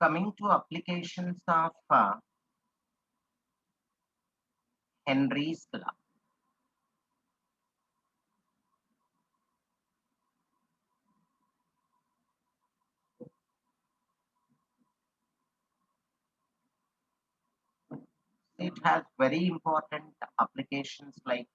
coming to applications of Henry's law. It has very important applications like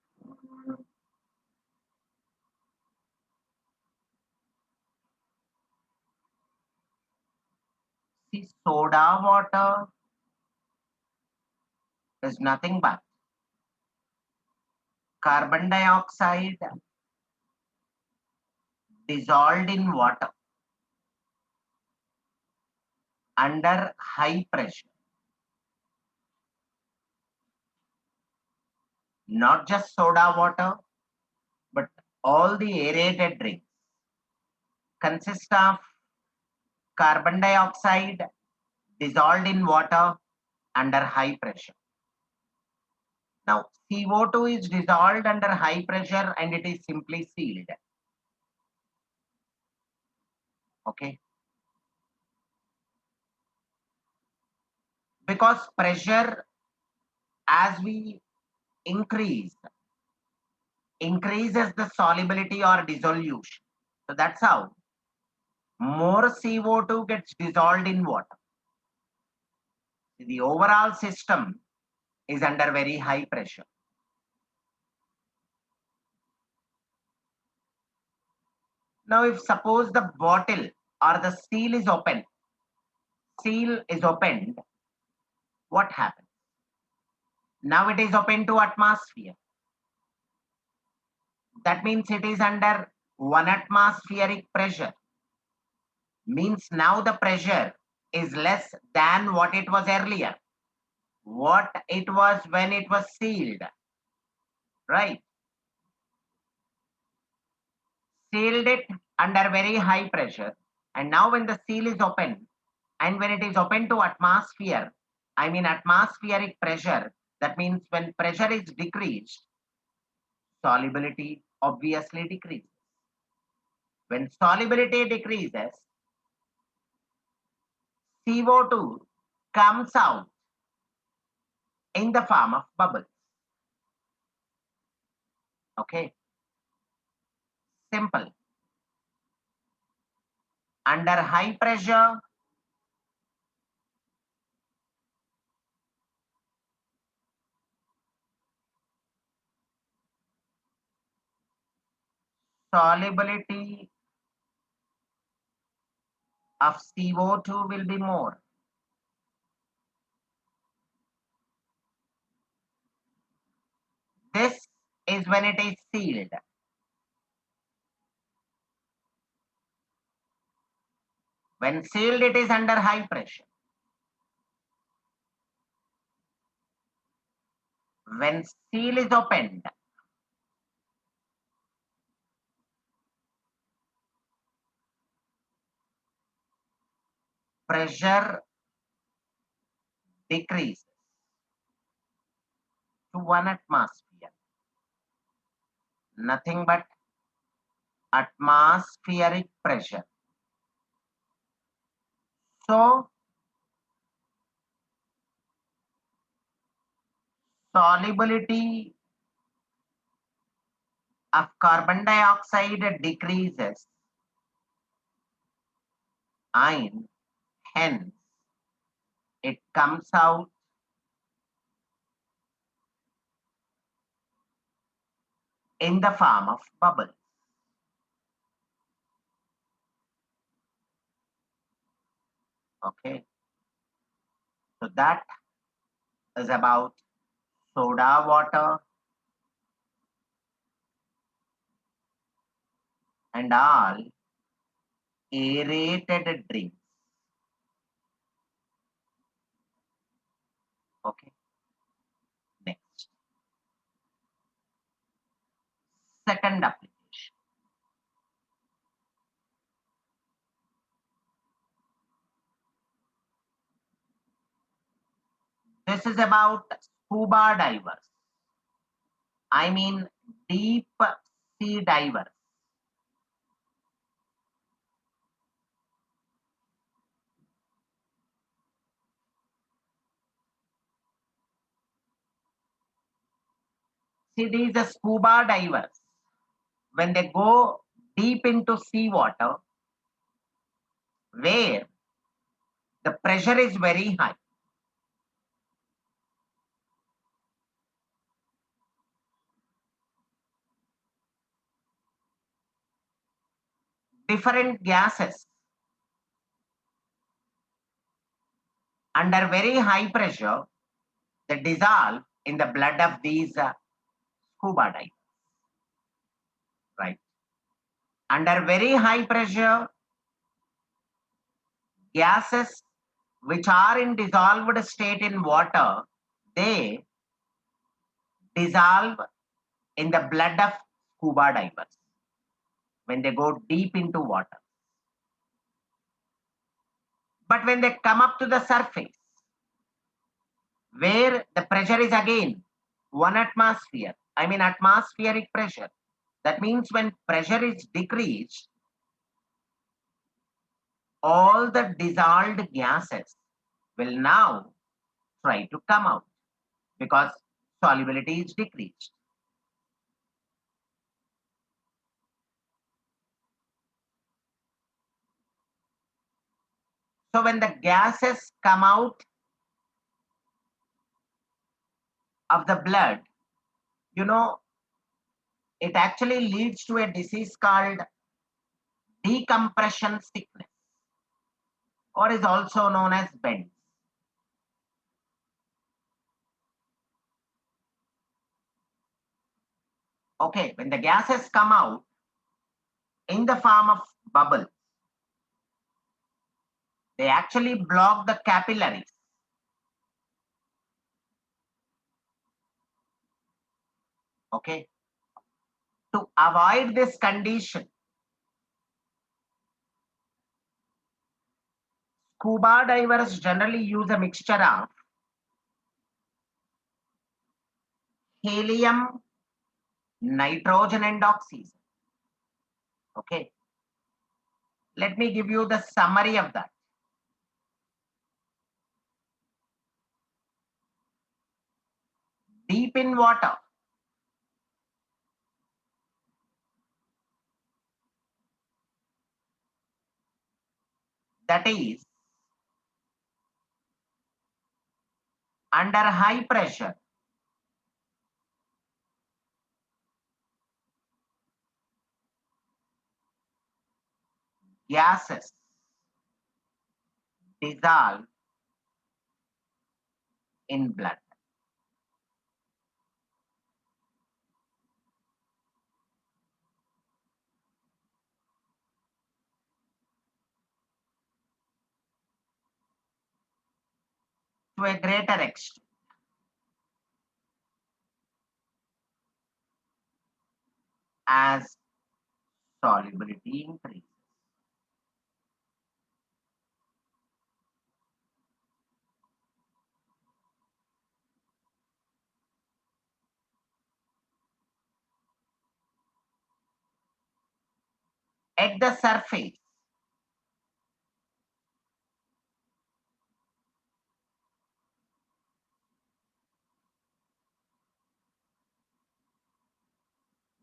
see, soda water is nothing but carbon dioxide dissolved in water under high pressure. Not just soda water, but all the aerated drinks consist of carbon dioxide dissolved in water under high pressure. Now, CO2 is dissolved under high pressure and it is simply sealed. Okay. Because pressure, as we increase, increases the solubility or dissolution. So that's how more CO2 gets dissolved in water. The overall system is under very high pressure. Now, if suppose the bottle or the seal is opened, what happens? Now it is open to atmosphere. That means it is under 1 atmospheric pressure. Means now the pressure is less than what it was earlier, what it was when it was sealed, right? Sealed it under very high pressure, and now when the seal is open and when it is open to atmosphere, I mean atmospheric pressure, that means when pressure is decreased, solubility obviously decreases. When solubility decreases, CO2 comes out in the form of bubbles. Okay, simple. Under high pressure, solubility of CO2 will be more. This is when it is sealed. When sealed, it is under high pressure. When seal is opened, pressure decreases to 1 atmosphere. Nothing but atmospheric pressure. So, solubility of carbon dioxide decreases and hence it comes out in the form of bubbles. Okay, so that is about soda water and all aerated drinks. Okay, next. Second application. This is about scuba divers. I mean deep sea divers. See, these are scuba divers. When they go deep into seawater, where the pressure is very high, different gases under very high pressure, they dissolve in the blood of these scuba divers, right? Under very high pressure, gases which are in dissolved state in water, they dissolve in the blood of scuba divers when they go deep into water. But when they come up to the surface, where the pressure is again 1 atmosphere, I mean atmospheric pressure, that means when pressure is decreased, all the dissolved gases will now try to come out because solubility is decreased. So when the gases come out of the blood, you know, it actually leads to a disease called decompression sickness, or is also known as bends. Okay, when the gases come out in the form of bubble, they actually block the capillaries. Okay, to avoid this condition, scuba divers generally use a mixture of helium, nitrogen, and oxygen. Okay, let me give you the summary of that. Deep in water, that is under high pressure, gases dissolve in blood. To a greater extent, as solubility increases. At the surface,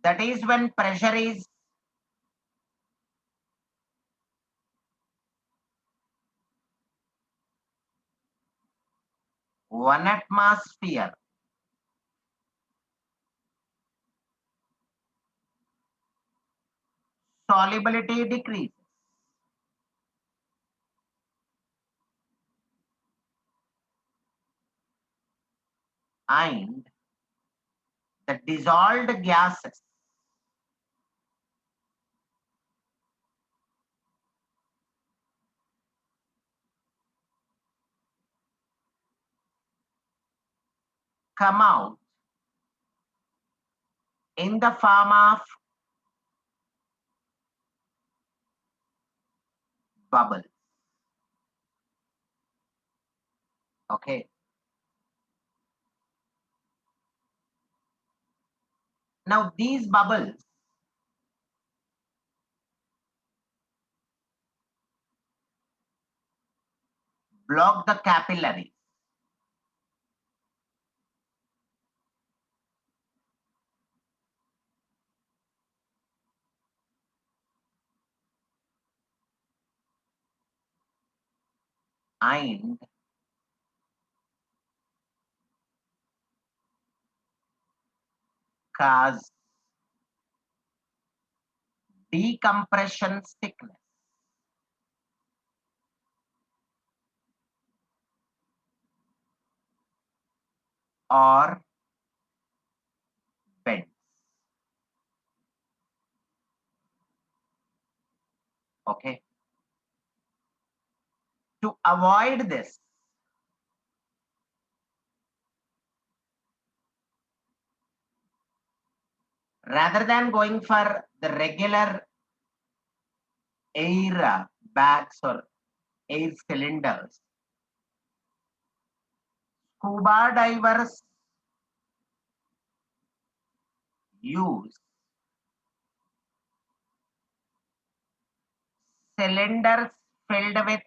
that is when pressure is 1 atmosphere, solubility decreases. And the dissolved gases come out in the form of bubbles. Okay. Now these bubbles block the capillaries. and cause decompression stiffness or bends. Okay. To avoid this, rather than going for the regular air bags or air cylinders, scuba divers use cylinders filled with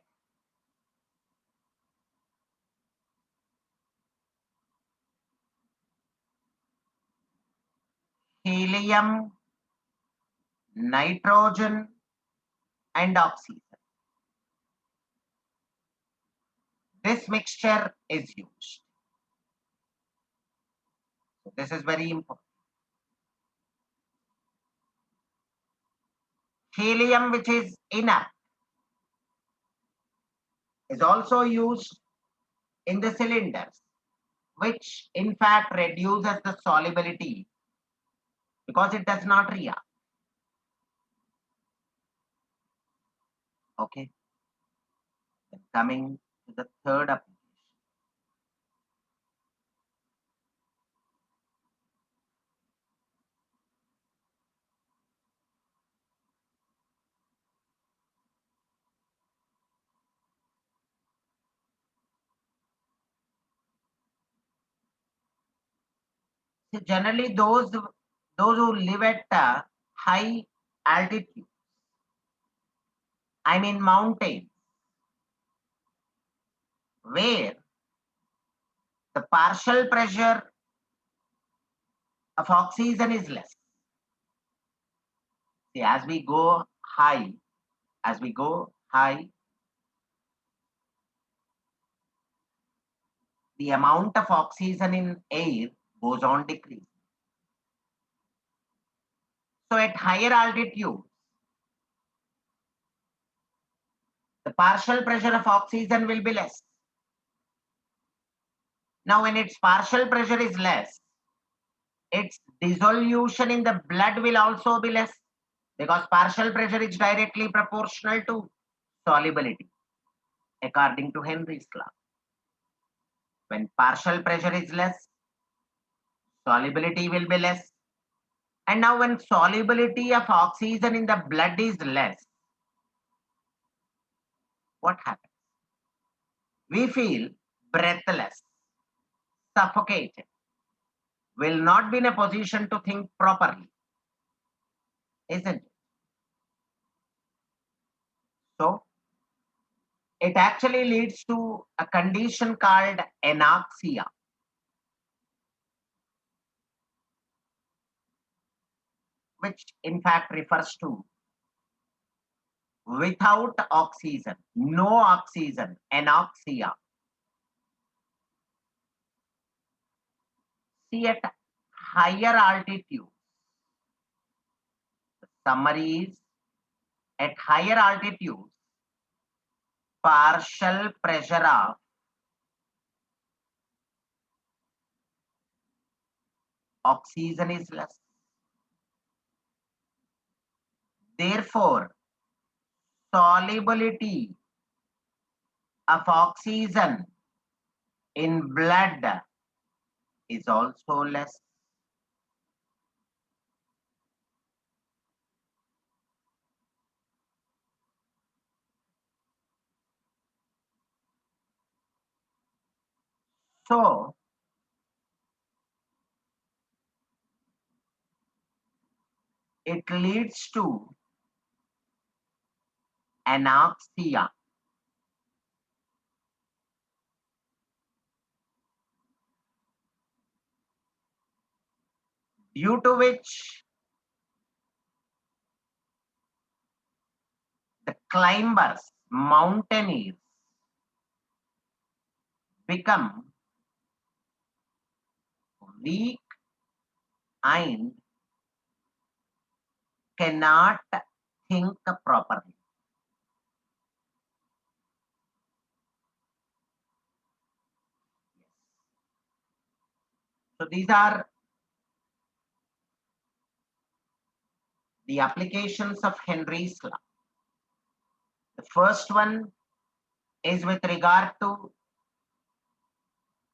helium, nitrogen, and oxygen. This mixture is used. So this is very important. Helium, which is inert, is also used in the cylinders, which in fact reduces the solubility because it does not react. Okay. Then coming to the third application. So generally, those who live at high altitude, I mean mountains, where the partial pressure of oxygen is less. See, as we go high, the amount of oxygen in air goes on decreasing. So at higher altitude, the partial pressure of oxygen will be less. Now, when its partial pressure is less, its dissolution in the blood will also be less because partial pressure is directly proportional to solubility, according to Henry's law. When partial pressure is less, solubility will be less. And now, when solubility of oxygen in the blood is less, what happens? We feel breathless, suffocated, will not be in a position to think properly, isn't it? So, it actually leads to a condition called anoxia, which in fact refers to without oxygen, no oxygen, anoxia. See, at higher altitude, the summary is at higher altitude, partial pressure of oxygen is less. Therefore, solubility of oxygen in blood is also less. So, it leads to anoxia, due to which the climbers, mountaineers, become weak and cannot think properly. So these are the applications of Henry's law. The first one is with regard to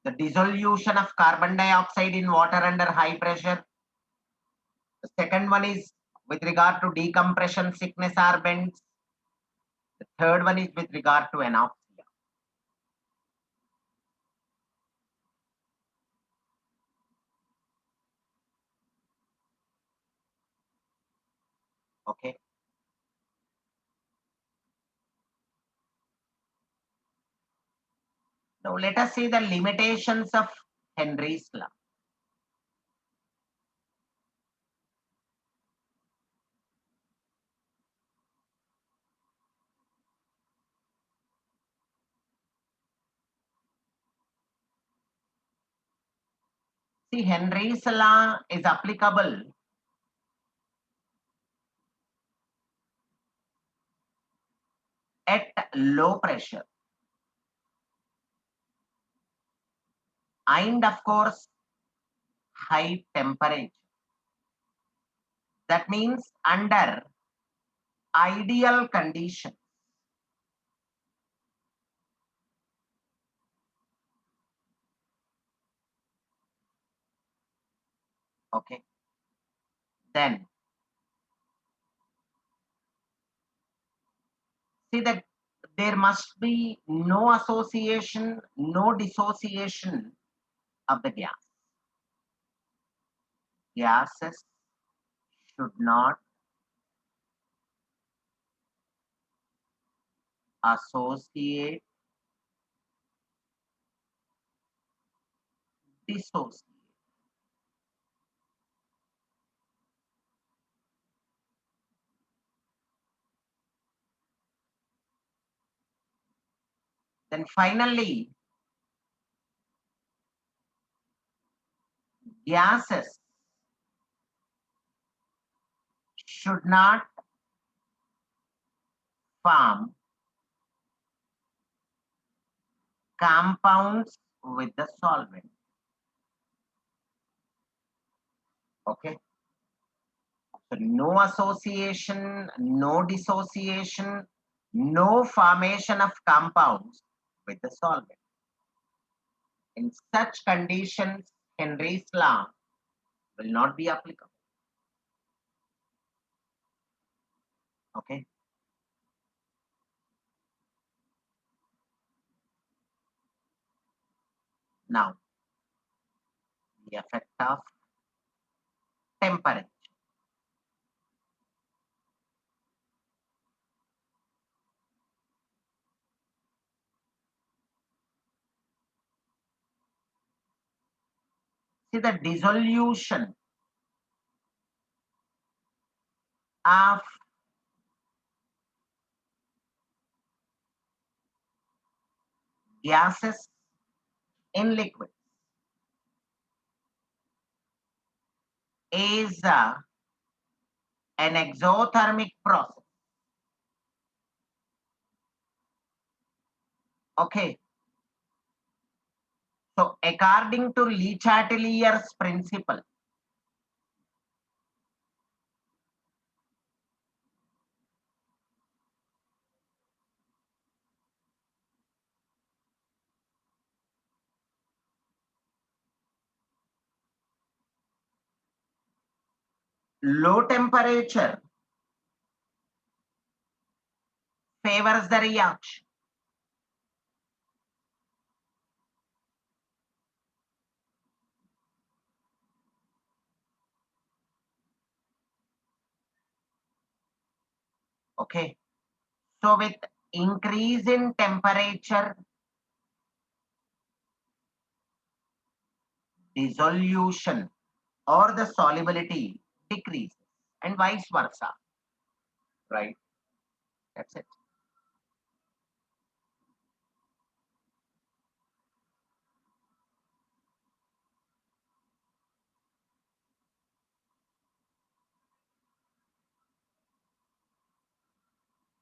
the dissolution of carbon dioxide in water under high pressure. The second one is with regard to decompression thickness or bends. The third one is with regard to anoxia. Okay. Now let us see the limitations of Henry's law. See, Henry's law is applicable at low pressure and of course high temperature. That means under ideal conditions. Okay. Then see that there must be no association, no dissociation of the gas. Gases should not associate, dissociate. Then finally, gases should not form compounds with the solvent. Okay. So no association, no dissociation, no formation of compounds with the solvent. In such conditions, Henry's law will not be applicable. Okay. Now, the effect of temperature. See the dissolution of gases in liquids is an exothermic process. Okay. So according to Le Chatelier's principle, low temperature favors the reaction. Okay. So with increase in temperature, dissolution or the solubility decreases and vice versa. Right? That's it.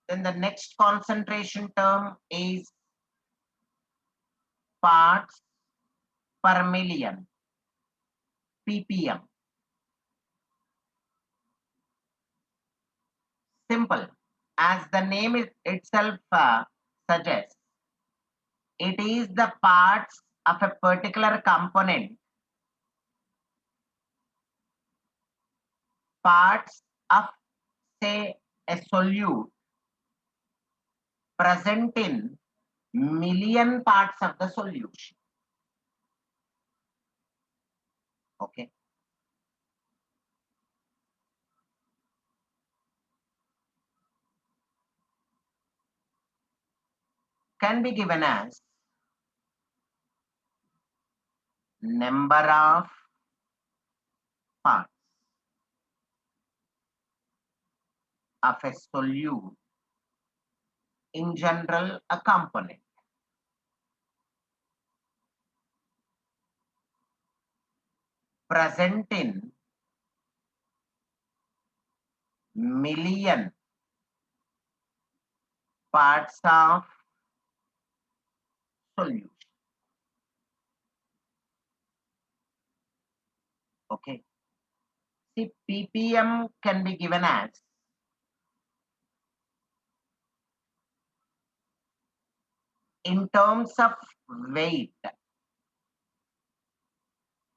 Then the next concentration term is parts per million, ppm. Simple. As the name itself suggests, it is the parts of a particular component, parts of, say, a solute present in million parts of the solution. Okay. Can be given as number of parts of a solute, in general a component, present in million parts of solution. Okay. See, ppm can be given as in terms of weight.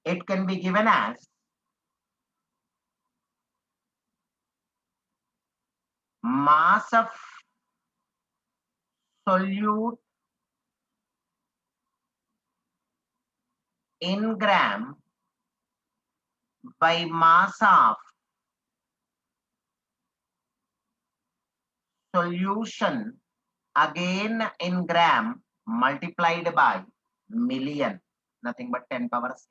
It can be given as mass of solute in gram by mass of solution again in gram multiplied by million, nothing but 10 power 6.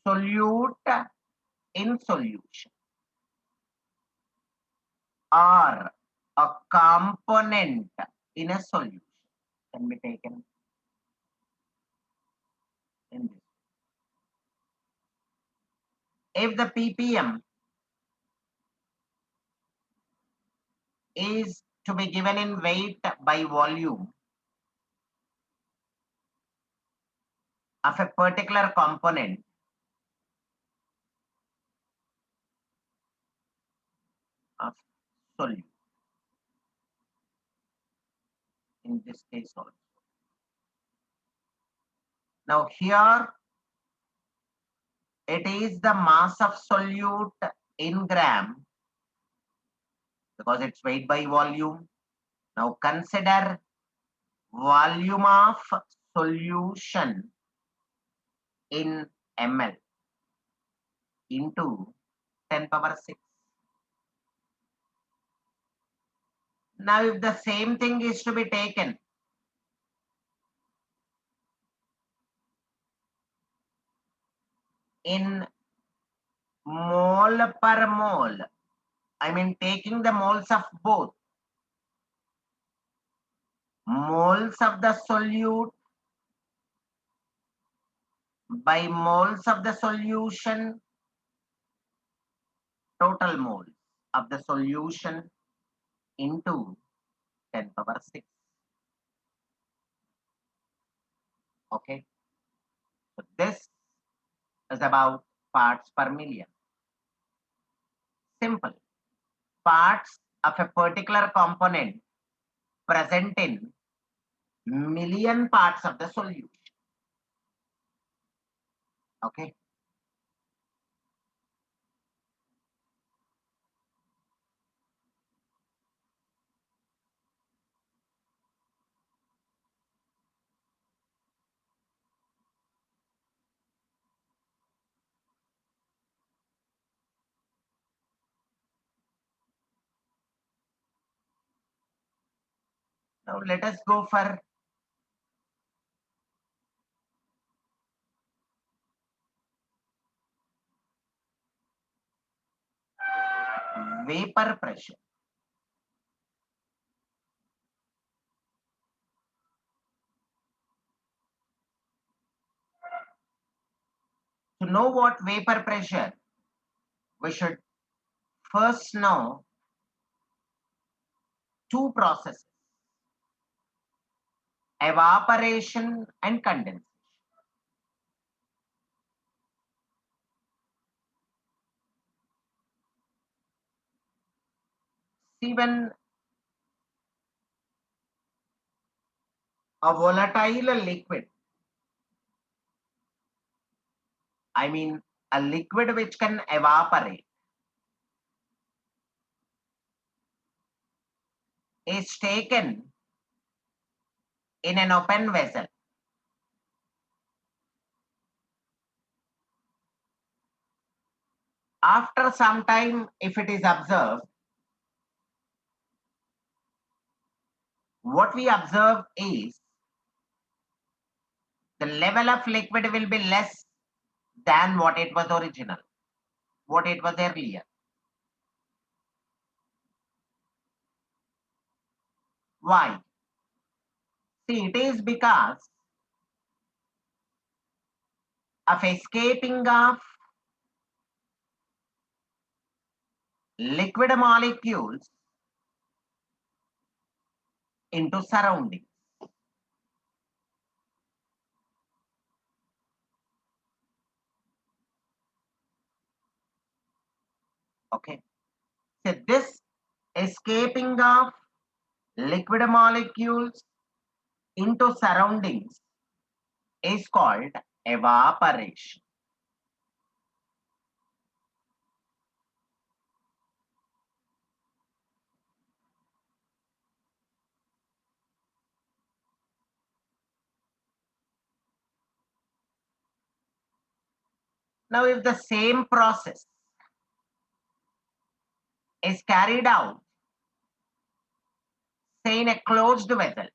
Solute in solution or a component in a solution can be taken in this. If the ppm is to be given in weight by volume of a particular component, of solute, in this case also. Now here it is the mass of solute in gram because it's weight by volume. Now consider volume of solution in ml into 10 power 6. Now if the same thing is to be taken in mole per mole, I mean taking the moles of both, moles of the solute by moles of the solution, total moles of the solution into 10 power 6. Okay. So this is about parts per million. Simple. Parts of a particular component present in million parts of the solution. Okay. Now let us go for vapor pressure. To know what vapor pressure, we should first know two processes, evaporation and condensation. See, when a volatile liquid, I mean a liquid which can evaporate, is taken in an open vessel, after some time, if it is observed, what we observe is the level of liquid will be less than what it was original, what it was earlier. Why? See, it is because of escaping of liquid molecules into surroundings. Okay. So this escaping of liquid molecules into surroundings is called evaporation. Now, if the same process is carried out, say in a closed vessel,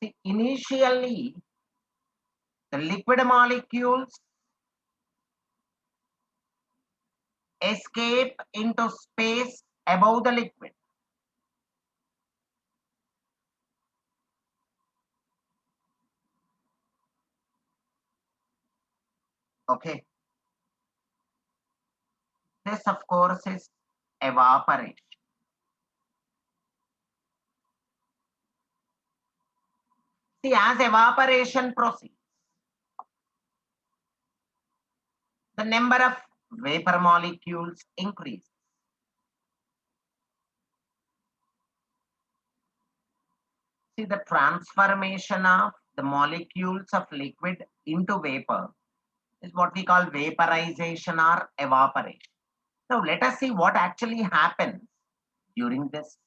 see, initially the liquid molecules escape into space above the liquid. Okay. This, of course, is evaporation. See, as evaporation proceeds, the number of vapor molecules increases. See, the transformation of the molecules of liquid into vapor is what we call vaporization or evaporation. Now, let us see what actually happens during this.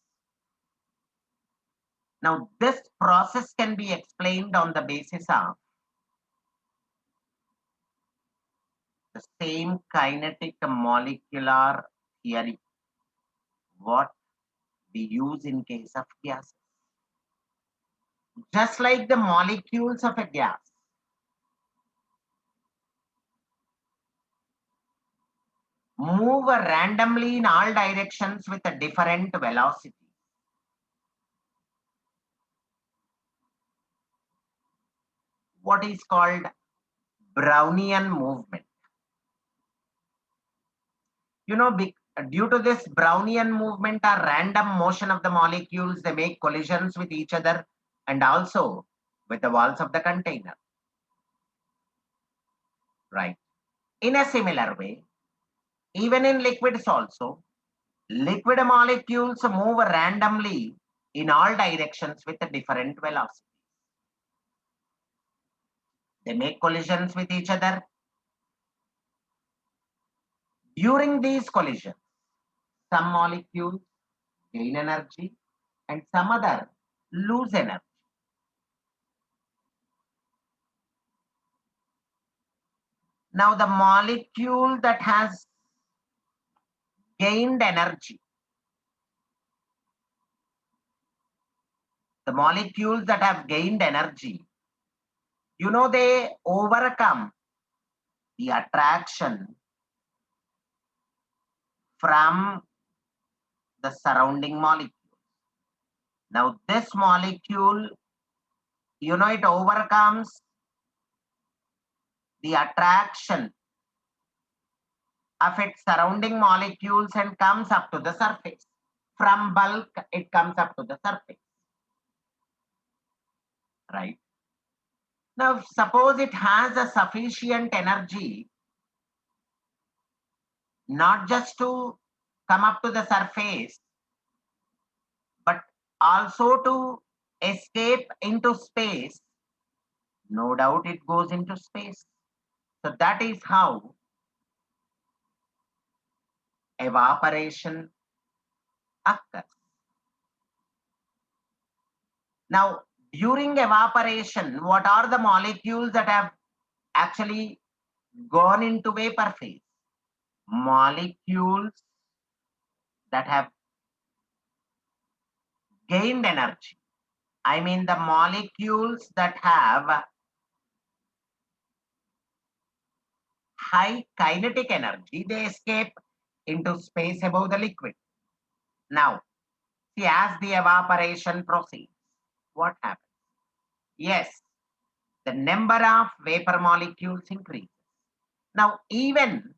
Now, this process can be explained on the basis of the same kinetic molecular theory what we use in case of gases. Just like the molecules of a gas move randomly in all directions with a different velocity, what is called Brownian movement. You know, due to this Brownian movement or random motion of the molecules, they make collisions with each other and also with the walls of the container. Right. In a similar way, even in liquids also, liquid molecules move randomly in all directions with a different velocity. They make collisions with each other. During these collisions, some molecules gain energy and some other lose energy. Now, the molecule that has gained energy, the molecules that have gained energy, you know, they overcome the attraction from the surrounding molecule. Now this molecule, it overcomes the attraction of its surrounding molecules and comes up to the surface. From bulk, it comes up to the surface, right? Now, suppose it has a sufficient energy, not just to come up to the surface, but also to escape into space. No doubt it goes into space. So that is how evaporation occurs. Now, during evaporation, what are the molecules that have actually gone into vapor phase? Molecules that have gained energy. I mean, the molecules that have high kinetic energy, they escape into space above the liquid. Now, see, as the evaporation proceeds, what happens? Yes, the number of vapor molecules increases. Now, even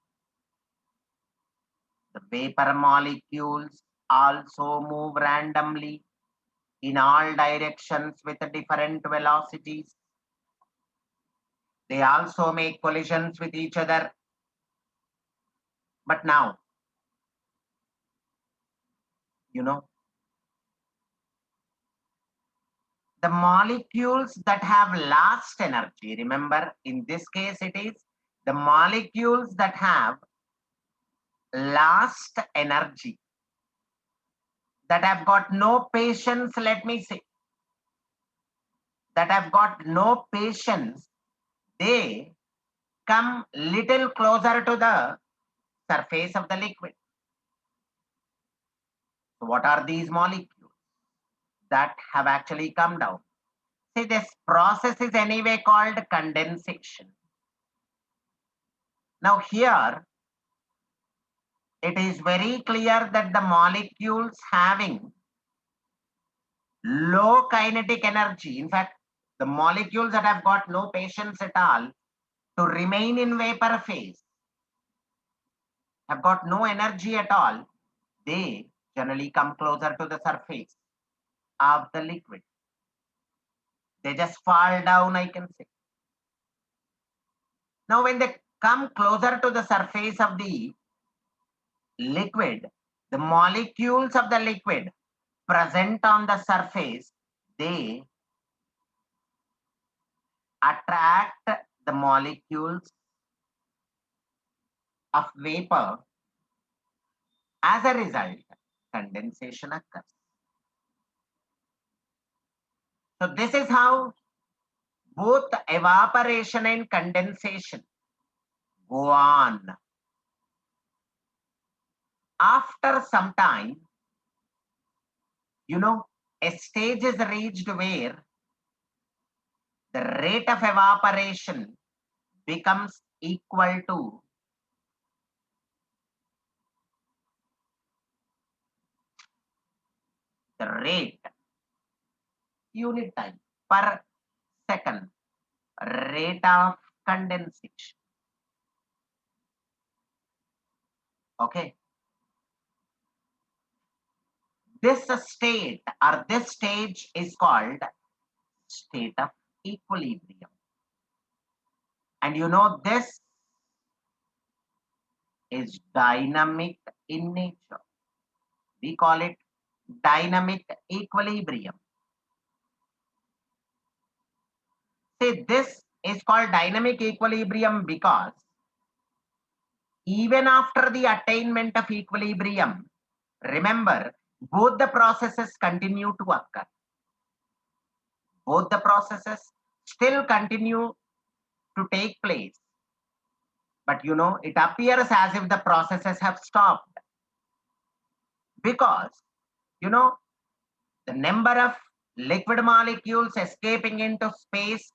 the vapor molecules also move randomly in all directions with different velocities. They also make collisions with each other. But now, you know, the molecules that have lost energy, remember, in this case, it is the molecules that have lost energy, that have got no patience, let me say, that have got no patience, they come little closer to the surface of the liquid. So what are these molecules that have actually come down? See, this process is anyway called condensation. Now here, it is very clear that the molecules having low kinetic energy, in fact, the molecules that have got no patience at all to remain in vapor phase, have got no energy at all, they generally come closer to the surface of the liquid. They just fall down, I can say. Now, when they come closer to the surface of the liquid, the molecules of the liquid present on the surface, they attract the molecules of vapor. As a result, condensation occurs. So this is how both evaporation and condensation go on. After some time, a stage is reached where the rate of evaporation becomes equal to the rate, unit time per second, rate of condensation. Okay. This state or this stage is called state of equilibrium. And this is dynamic in nature. We call it dynamic equilibrium. See, this is called dynamic equilibrium because even after the attainment of equilibrium, remember, both the processes continue to occur. Both the processes still continue to take place. But it appears as if the processes have stopped because, the number of liquid molecules escaping into space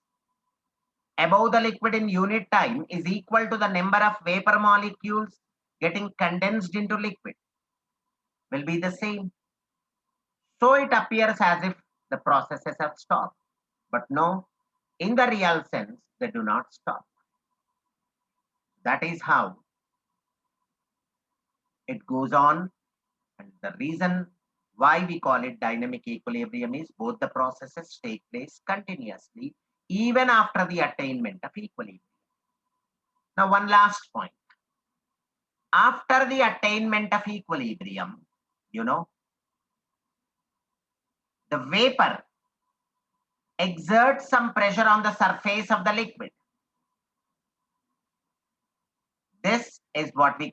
above the liquid in unit time is equal to the number of vapor molecules getting condensed into liquid. will be the same. So it appears as if the processes have stopped. But no, in the real sense, they do not stop. That is how it goes on. And the reason why we call it dynamic equilibrium is both the processes take place continuously, even after the attainment of equilibrium. Now, one last point. After the attainment of equilibrium, you know, the vapor exerts some pressure on the surface of the liquid. This is what we